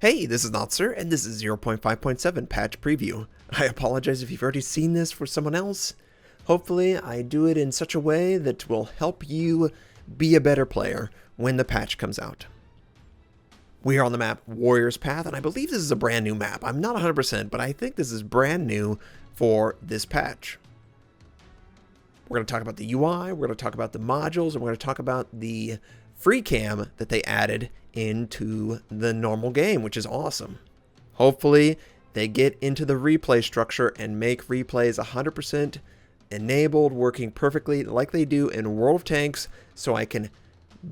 Hey, this is Notser, and this is 0.5.7 patch preview. I apologize if you've already seen this for someone else. Hopefully, I do it in such a way that will help you be a better player when the patch comes out. We are on the map Warrior's Path, and I believe this is a brand new map. I'm not 100%, but I think this is brand new for this patch. We're going to talk about the UI, we're going to talk about the modules, and we're going to talk about the free cam that they added into the normal game, which is awesome. Hopefully, they get into the replay structure and make replays 100% enabled, working perfectly like they do in World of Tanks, so I can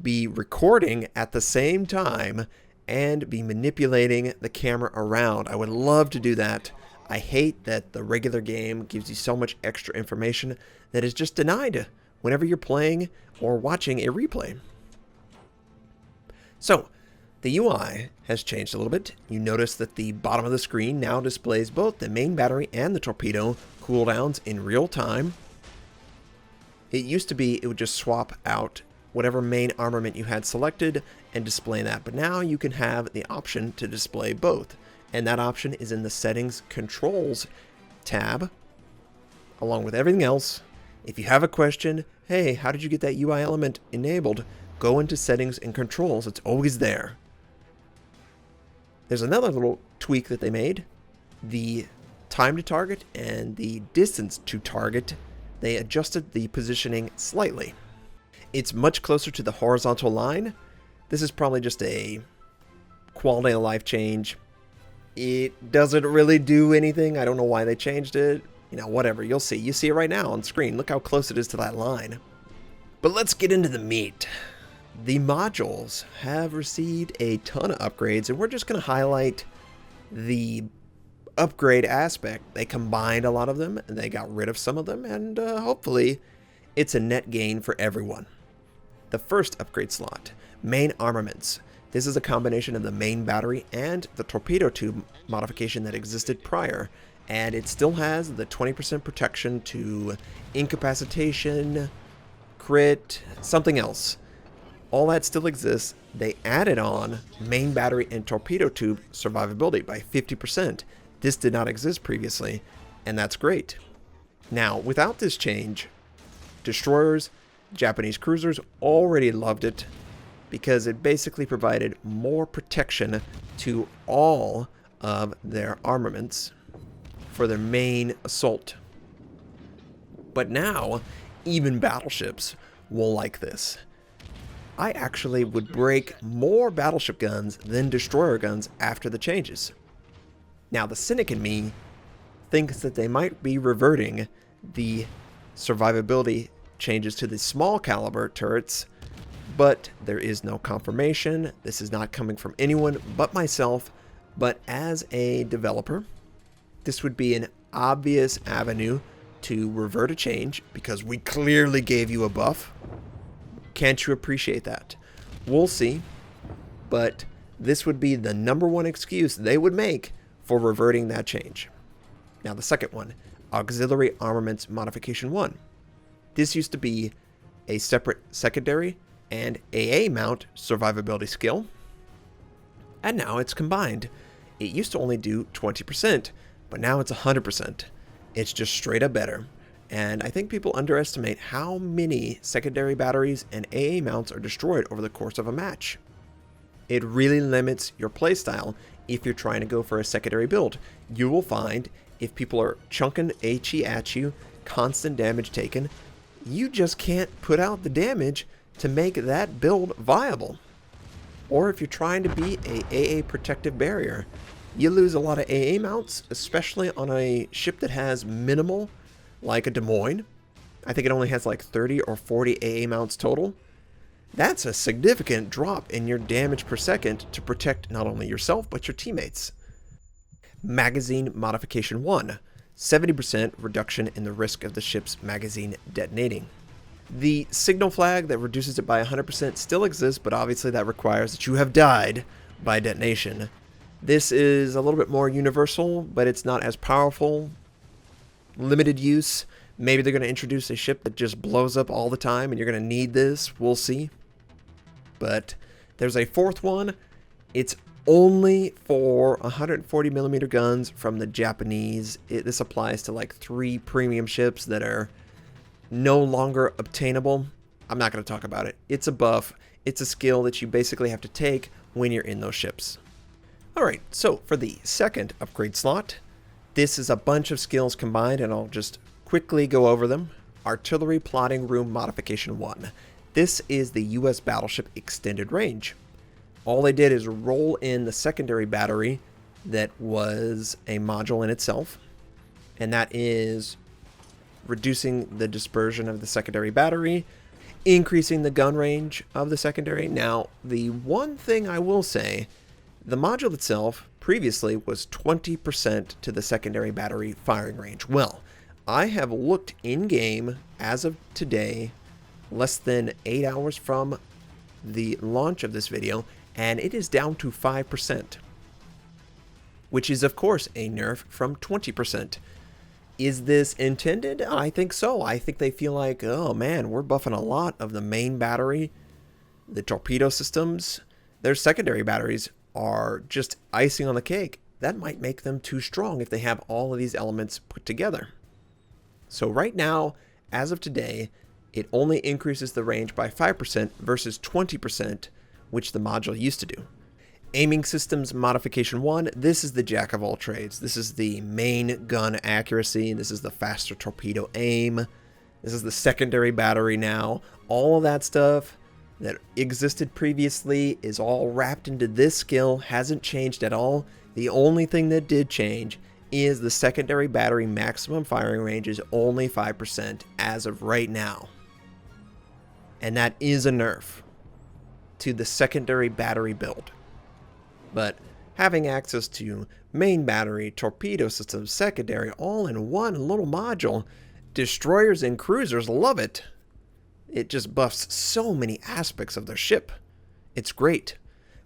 be recording at the same time and be manipulating the camera around. I would love to do that. I hate that the regular game gives you so much extra information that is just denied whenever you're playing or watching a replay. So, the UI has changed a little bit. You notice that the bottom of the screen now displays both the main battery and the torpedo cooldowns in real time. It used to be it would just swap out whatever main armament you had selected and display that, but now you can have the option to display both, and that option is in the Settings Controls tab, along with everything else. If you have a question, hey, how did you get that UI element enabled? Go into Settings and Controls, it's always there. There's another little tweak that they made. The time to target and the distance to target, they adjusted the positioning slightly. It's much closer to the horizontal line. This is probably just a quality of life change. It doesn't really do anything. I don't know why they changed it. You know, whatever, you'll see. You see it right now on screen. Look how close it is to that line. But let's get into the meat. The modules have received a ton of upgrades, and we're just going to highlight the upgrade aspect. They combined a lot of them, and they got rid of some of them, and hopefully it's a net gain for everyone. The first upgrade slot, main armaments. This is a combination of the main battery and the torpedo tube modification that existed prior, and it still has the 20% protection to incapacitation, crit, something else. All that still exists. They added on main battery and torpedo tube survivability by 50%. This did not exist previously, and that's great. Now, without this change, destroyers, Japanese cruisers already loved it because it basically provided more protection to all of their armaments for their main assault. But now, even battleships will like this. I actually would break more battleship guns than destroyer guns after the changes. Now, the cynic in me thinks that they might be reverting the survivability changes to the small caliber turrets, but there is no confirmation. This is not coming from anyone but myself, but as a developer, this would be an obvious avenue to revert a change because we clearly gave you a buff. Can't you appreciate that? We'll see, but this would be the #1 excuse they would make for reverting that change. Now the second one, Auxiliary Armaments Modification 1. This used to be a separate secondary and AA mount survivability skill, and now it's combined. It used to only do 20%, but now it's 100%. It's just straight up better. And I think people underestimate how many secondary batteries and AA mounts are destroyed over the course of a match. It really limits your playstyle if you're trying to go for a secondary build. You will find if people are chunking HE at you, constant damage taken, you just can't put out the damage to make that build viable. Or if you're trying to be a AA protective barrier, you lose a lot of AA mounts, especially on a ship that has minimal, like a Des Moines. I think it only has like 30 or 40 AA mounts total. That's a significant drop in your damage per second to protect not only yourself, but your teammates. Magazine Modification 1. 70% reduction in the risk of the ship's magazine detonating. The signal flag that reduces it by 100% still exists, but obviously that requires that you have died by detonation. This is a little bit more universal, but it's not as powerful. Limited use. Maybe they're going to introduce a ship that just blows up all the time and you're going to need this. We'll see. But there's a fourth one. It's only for 140mm guns from the Japanese. This applies to like 3 premium ships that are no longer obtainable. I'm not going to talk about it. It's a buff. It's a skill that you basically have to take when you're in those ships. Alright, so for the second upgrade slot, this is a bunch of skills combined, and I'll just quickly go over them. Artillery Plotting Room Modification 1. This is the US Battleship Extended Range. All they did is roll in the secondary battery that was a module in itself, and that is reducing the dispersion of the secondary battery, increasing the gun range of the secondary. Now, the one thing I will say, the module itself previously was 20% to the secondary battery firing range. Well, I have looked in-game as of today, less than 8 hours from the launch of this video, and it is down to 5%, which is of course a nerf from 20%. Is this intended? I think so. I think they feel like, oh man, we're buffing a lot of the main battery, the torpedo systems. Their secondary batteries are just icing on the cake. That might make them too strong if they have all of these elements put together. So right now, as of today, it only increases the range by 5% versus 20%, which the module used to do. Aiming Systems Modification 1, this is the jack of all trades. This is the main gun accuracy. This is the faster torpedo aim. This is the secondary battery now. All of that stuff that existed previously is all wrapped into this skill, hasn't changed at all. The only thing that did change is the secondary battery maximum firing range is only 5% as of right now. And that is a nerf to the secondary battery build. But having access to main battery, torpedo systems, secondary, all in one little module, destroyers and cruisers love it. It just buffs so many aspects of their ship. It's great.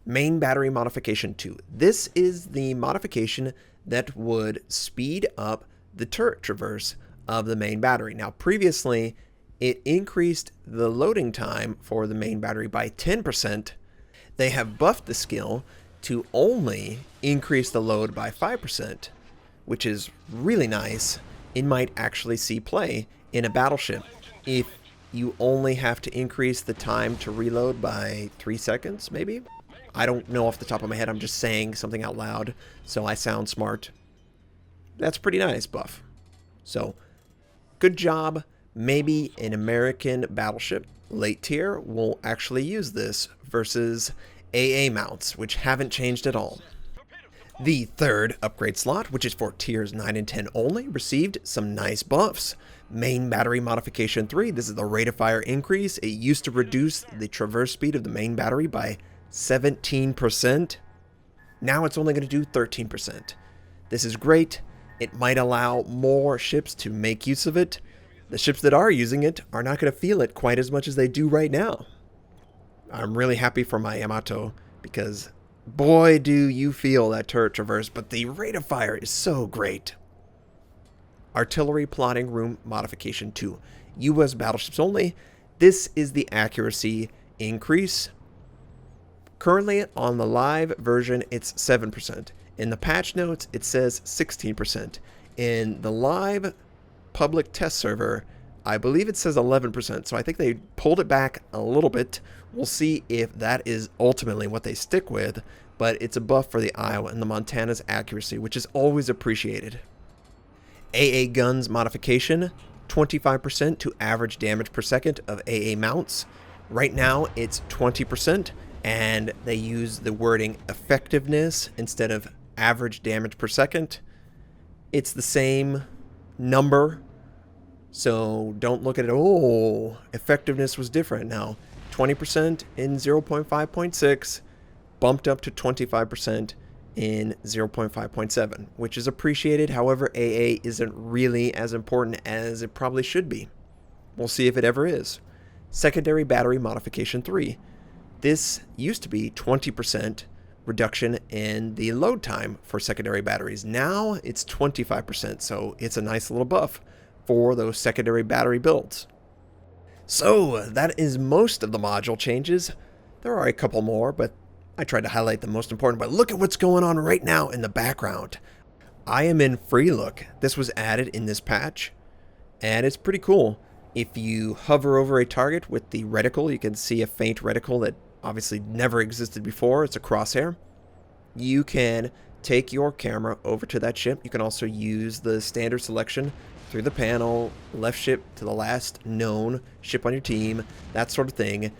Main battery modification 2. This is the modification that would speed up the turret traverse of the main battery. Now, previously, it increased the loading time for the main battery by 10%. They have buffed the skill to only increase the load by 5%, which is really nice. It might actually see play in a battleship if you only have to increase the time to reload by 3 seconds, maybe? I don't know off the top of my head. I'm just saying something out loud, so I sound smart. That's pretty nice buff. So, good job. Maybe an American battleship, late tier, will actually use this versus AA mounts, which haven't changed at all. The third upgrade slot, which is for tiers 9 and 10 only, received some nice buffs. Main battery modification 3, this is the rate of fire increase. It used to reduce the traverse speed of the main battery by 17%. Now it's only going to do 13%. This is great. It might allow more ships to make use of it. The ships that are using it are not going to feel it quite as much as they do right now. I'm really happy for my Yamato because boy do you feel that turret traverse, but the rate of fire is so great. Artillery Plotting Room Modification 2. US battleships only. This is the accuracy increase. Currently on the live version it's 7%. In the patch notes it says 16%. In the live public test server I believe it says 11%, so I think they pulled it back a little bit. We'll see if that is ultimately what they stick with, but it's a buff for the Iowa and the Montana's accuracy, which is always appreciated. AA Guns Modification, 25% to average damage per second of AA mounts. Right now it's 20%, and they use the wording effectiveness instead of average damage per second. It's the same number, so don't look at it, oh, effectiveness was different. Now, 20% in 0.5.6, bumped up to 25% in 0.5.7, which is appreciated. However, AA isn't really as important as it probably should be. We'll see if it ever is. Secondary Battery Modification 3. This used to be 20% reduction in the load time for secondary batteries. Now it's 25%, so it's a nice little buff for those secondary battery builds. So that is most of the module changes. There are a couple more, but I tried to highlight the most important, but look at what's going on right now in the background. I am in free look. This was added in this patch, and it's pretty cool. If you hover over a target with the reticle, you can see a faint reticle that obviously never existed before. It's a crosshair. You can take your camera over to that ship. You can also use the standard selection through the panel, left ship to the last known ship on your team, that sort of thing.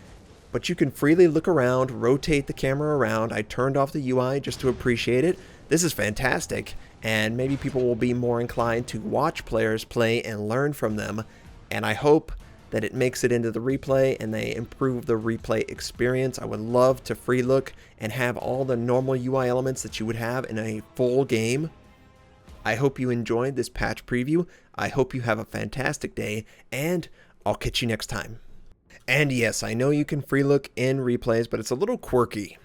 But you can freely look around, rotate the camera around. I turned off the UI just to appreciate it. This is fantastic, and maybe people will be more inclined to watch players play and learn from them. And I hope that it makes it into the replay and they improve the replay experience. I would love to free look and have all the normal UI elements that you would have in a full game. I hope you enjoyed this patch preview. I hope you have a fantastic day, and I'll catch you next time. And yes, I know you can free look in replays, but it's a little quirky.